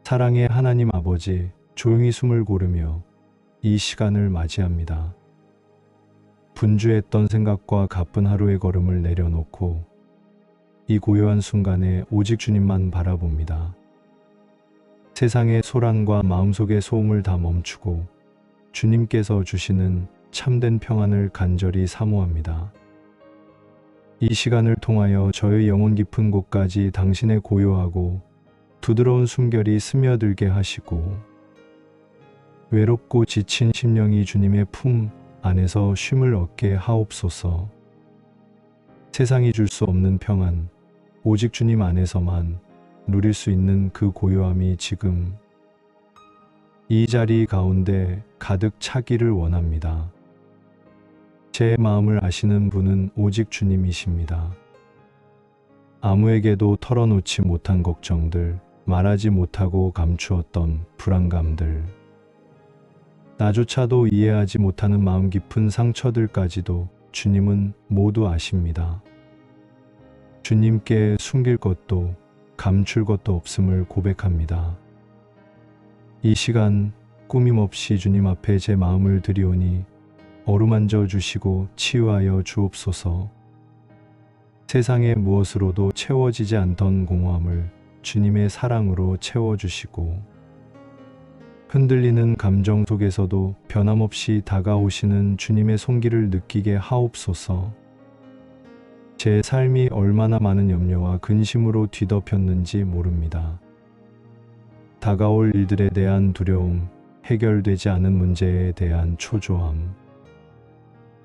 사랑의 하나님 아버지, 조용히 숨을 고르며 이 시간을 맞이합니다. 분주했던 생각과 가쁜 하루의 걸음을 내려놓고 이 고요한 순간에 오직 주님만 바라봅니다. 세상의 소란과 마음속의 소음을 다 멈추고 주님께서 주시는 참된 평안을 간절히 사모합니다. 이 시간을 통하여 저의 영혼 깊은 곳까지 당신의 고요하고 부드러운 숨결이 스며들게 하시고 외롭고 지친 심령이 주님의 품 안에서 쉼을 얻게 하옵소서. 세상이 줄 수 없는 평안, 오직 주님 안에서만 누릴 수 있는 그 고요함이 지금 이 자리 가운데 가득 차기를 원합니다. 제 마음을 아시는 분은 오직 주님이십니다. 아무에게도 털어놓지 못한 걱정들, 말하지 못하고 감추었던 불안감들, 나조차도 이해하지 못하는 마음 깊은 상처들까지도 주님은 모두 아십니다. 주님께 숨길 것도 감출 것도 없음을 고백합니다. 이 시간 꾸밈없이 주님 앞에 제 마음을 드리오니 어루만져 주시고 치유하여 주옵소서. 세상의 무엇으로도 채워지지 않던 공허함을 주님의 사랑으로 채워주시고 흔들리는 감정 속에서도 변함없이 다가오시는 주님의 손길을 느끼게 하옵소서. 제 삶이 얼마나 많은 염려와 근심으로 뒤덮였는지 모릅니다. 다가올 일들에 대한 두려움, 해결되지 않은 문제에 대한 초조함,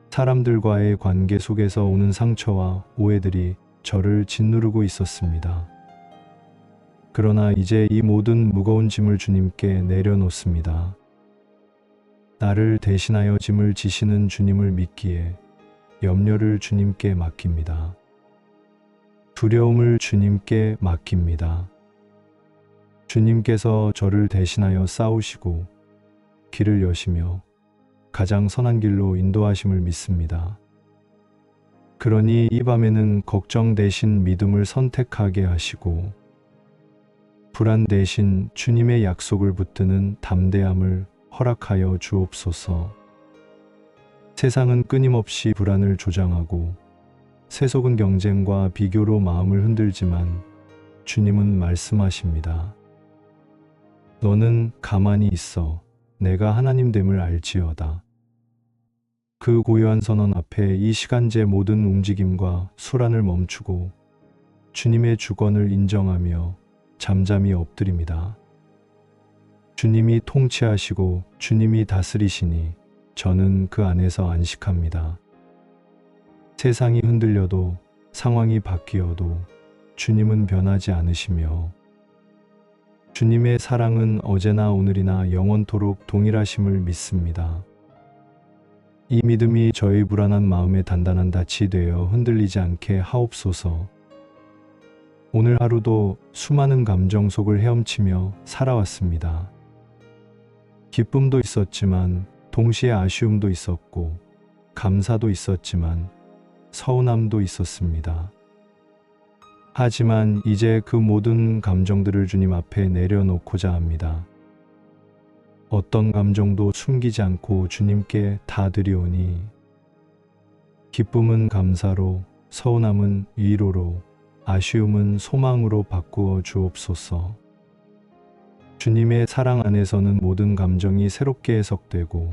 사람들과의 관계 속에서 오는 상처와 오해들이 저를 짓누르고 있었습니다. 그러나 이제 이 모든 무거운 짐을 주님께 내려놓습니다. 나를 대신하여 짐을 지시는 주님을 믿기에 염려를 주님께 맡깁니다. 두려움을 주님께 맡깁니다. 주님께서 저를 대신하여 싸우시고 길을 여시며 가장 선한 길로 인도하심을 믿습니다. 그러니 이 밤에는 걱정 대신 믿음을 선택하게 하시고 불안 대신 주님의 약속을 붙드는 담대함을 허락하여 주옵소서. 세상은 끊임없이 불안을 조장하고 세속은 경쟁과 비교로 마음을 흔들지만 주님은 말씀하십니다. 너는 가만히 있어 내가 하나님됨을 알지어다. 그 고요한 선언 앞에 이 시간제 모든 움직임과 소란을 멈추고 주님의 주권을 인정하며 잠잠히 엎드립니다. 주님이 통치하시고 주님이 다스리시니 저는 그 안에서 안식합니다. 세상이 흔들려도 상황이 바뀌어도 주님은 변하지 않으시며 주님의 사랑은 어제나 오늘이나 영원토록 동일하심을 믿습니다. 이 믿음이 저의 불안한 마음에 단단한 닻이 되어 흔들리지 않게 하옵소서. 오늘 하루도 수많은 감정 속을 헤엄치며 살아왔습니다. 기쁨도 있었지만 동시에 아쉬움도 있었고 감사도 있었지만 서운함도 있었습니다. 하지만 이제 그 모든 감정들을 주님 앞에 내려놓고자 합니다. 어떤 감정도 숨기지 않고 주님께 다 드리오니 기쁨은 감사로, 서운함은 위로로, 아쉬움은 소망으로 바꾸어 주옵소서. 주님의 사랑 안에서는 모든 감정이 새롭게 해석되고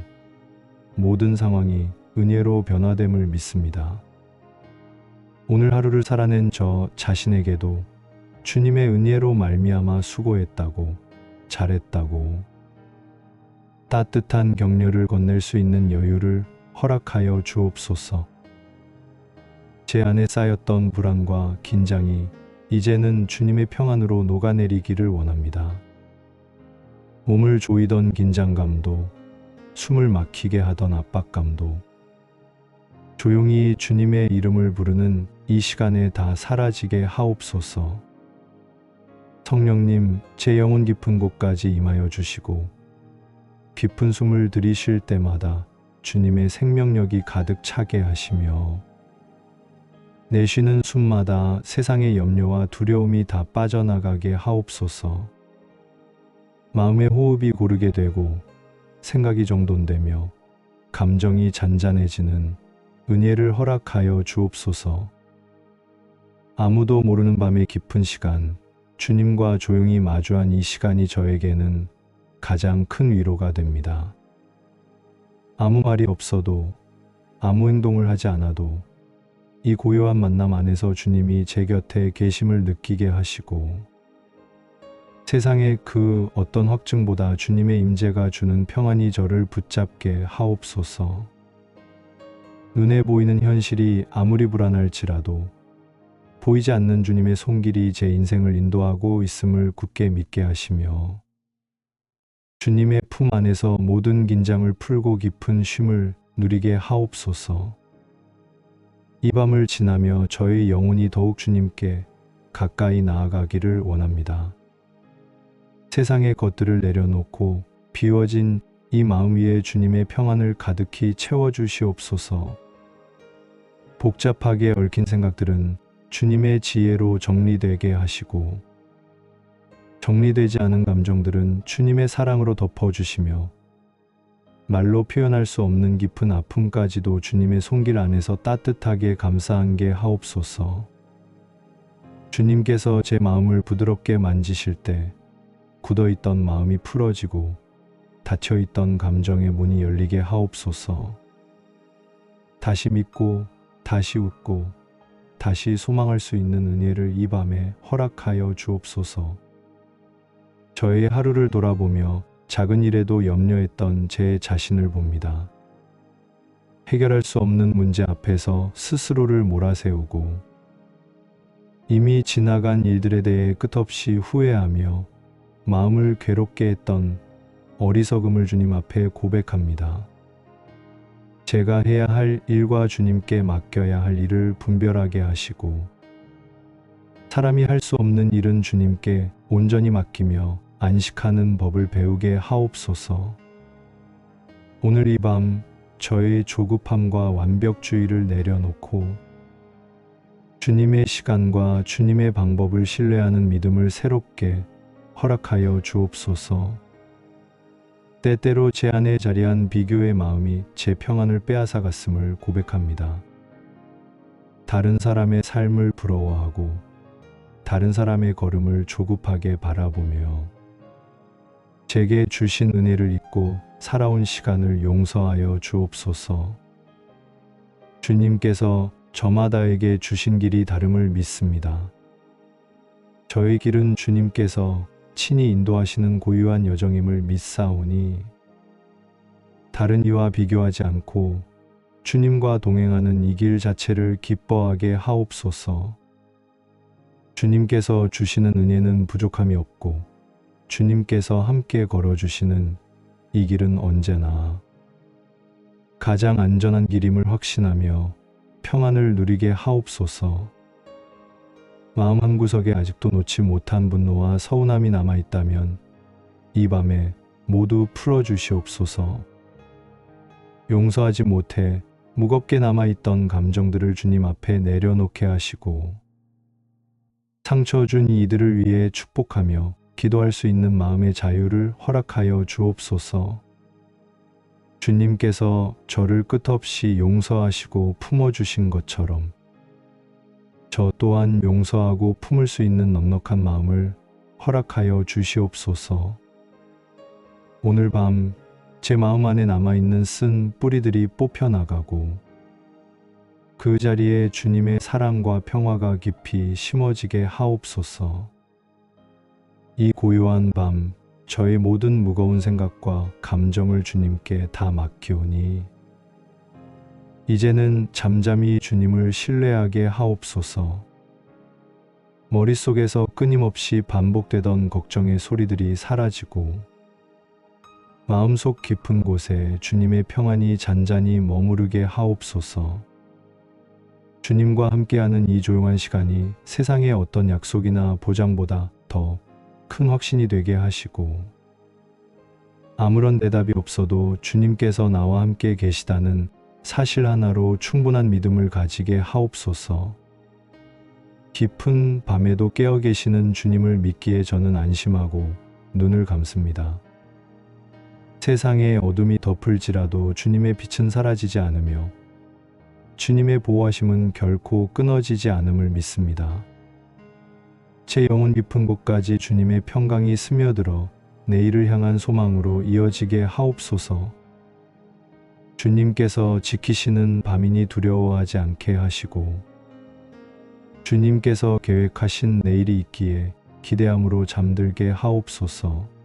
모든 상황이 은혜로 변화됨을 믿습니다. 오늘 하루를 살아낸 저 자신에게도 주님의 은혜로 말미암아 수고했다고, 잘했다고, 따뜻한 격려를 건넬 수 있는 여유를 허락하여 주옵소서. 제 안에 쌓였던 불안과 긴장이 이제는 주님의 평안으로 녹아내리기를 원합니다. 몸을 조이던 긴장감도, 숨을 막히게 하던 압박감도 조용히 주님의 이름을 부르는 이 시간에 다 사라지게 하옵소서. 성령님, 제 영혼 깊은 곳까지 임하여 주시고 깊은 숨을 들이쉴 때마다 주님의 생명력이 가득 차게 하시며 내쉬는 숨마다 세상의 염려와 두려움이 다 빠져나가게 하옵소서. 마음의 호흡이 고르게 되고 생각이 정돈되며 감정이 잔잔해지는 은혜를 허락하여 주옵소서. 아무도 모르는 밤의 깊은 시간, 주님과 조용히 마주한 이 시간이 저에게는 가장 큰 위로가 됩니다. 아무 말이 없어도, 아무 행동을 하지 않아도 이 고요한 만남 안에서 주님이 제 곁에 계심을 느끼게 하시고, 세상의 그 어떤 확증보다 주님의 임재가 주는 평안이 저를 붙잡게 하옵소서. 눈에 보이는 현실이 아무리 불안할지라도 보이지 않는 주님의 손길이 제 인생을 인도하고 있음을 굳게 믿게 하시며, 주님의 품 안에서 모든 긴장을 풀고 깊은 쉼을 누리게 하옵소서. 이 밤을 지나며 저의 영혼이 더욱 주님께 가까이 나아가기를 원합니다. 세상의 것들을 내려놓고 비워진 이 마음 위에 주님의 평안을 가득히 채워주시옵소서. 복잡하게 얽힌 생각들은 주님의 지혜로 정리되게 하시고, 정리되지 않은 감정들은 주님의 사랑으로 덮어주시며, 말로 표현할 수 없는 깊은 아픔까지도 주님의 손길 안에서 따뜻하게 감싸안게 하옵소서. 주님께서 제 마음을 부드럽게 만지실 때 굳어있던 마음이 풀어지고 닫혀있던 감정의 문이 열리게 하옵소서. 다시 믿고 다시 웃고 다시 소망할 수 있는 은혜를 이 밤에 허락하여 주옵소서. 저의 하루를 돌아보며 작은 일에도 염려했던 제 자신을 봅니다. 해결할 수 없는 문제 앞에서 스스로를 몰아세우고 이미 지나간 일들에 대해 끝없이 후회하며 마음을 괴롭게 했던 어리석음을 주님 앞에 고백합니다. 제가 해야 할 일과 주님께 맡겨야 할 일을 분별하게 하시고, 사람이 할 수 없는 일은 주님께 온전히 맡기며 안식하는 법을 배우게 하옵소서. 오늘 이 밤 저의 조급함과 완벽주의를 내려놓고 주님의 시간과 주님의 방법을 신뢰하는 믿음을 새롭게 허락하여 주옵소서. 때때로 제 안에 자리한 비교의 마음이 제 평안을 빼앗아갔음을 고백합니다. 다른 사람의 삶을 부러워하고 다른 사람의 걸음을 조급하게 바라보며 제게 주신 은혜를 잊고 살아온 시간을 용서하여 주옵소서. 주님께서 저마다에게 주신 길이 다름을 믿습니다. 저의 길은 주님께서 친히 인도하시는 고유한 여정임을 믿사오니, 다른 이와 비교하지 않고 주님과 동행하는 이 길 자체를 기뻐하게 하옵소서. 주님께서 주시는 은혜는 부족함이 없고 주님께서 함께 걸어주시는 이 길은 언제나 가장 안전한 길임을 확신하며 평안을 누리게 하옵소서. 마음 한구석에 아직도 놓지 못한 분노와 서운함이 남아있다면 이 밤에 모두 풀어주시옵소서. 용서하지 못해 무겁게 남아있던 감정들을 주님 앞에 내려놓게 하시고, 상처 준 이들을 위해 축복하며 기도할 수 있는 마음의 자유를 허락하여 주옵소서. 주님께서 저를 끝없이 용서하시고 품어주신 것처럼 저 또한 용서하고 품을 수 있는 넉넉한 마음을 허락하여 주시옵소서. 오늘 밤 제 마음 안에 남아있는 쓴 뿌리들이 뽑혀나가고 그 자리에 주님의 사랑과 평화가 깊이 심어지게 하옵소서. 이 고요한 밤 저의 모든 무거운 생각과 감정을 주님께 다 맡기오니 이제는 잠잠히 주님을 신뢰하게 하옵소서. 머릿속에서 끊임없이 반복되던 걱정의 소리들이 사라지고 마음속 깊은 곳에 주님의 평안이 잔잔히 머무르게 하옵소서. 주님과 함께하는 이 조용한 시간이 세상의 어떤 약속이나 보장보다 더 큰 확신이 되게 하시고, 아무런 대답이 없어도 주님께서 나와 함께 계시다는 사실 하나로 충분한 믿음을 가지게 하옵소서. 깊은 밤에도 깨어 계시는 주님을 믿기에 저는 안심하고 눈을 감습니다. 세상의 어둠이 덮을지라도 주님의 빛은 사라지지 않으며 주님의 보호하심은 결코 끊어지지 않음을 믿습니다. 제 영혼 깊은 곳까지 주님의 평강이 스며들어 내일을 향한 소망으로 이어지게 하옵소서. 주님께서 지키시는 밤이니 두려워하지 않게 하시고 주님께서 계획하신 내일이 있기에 기대함으로 잠들게 하옵소서.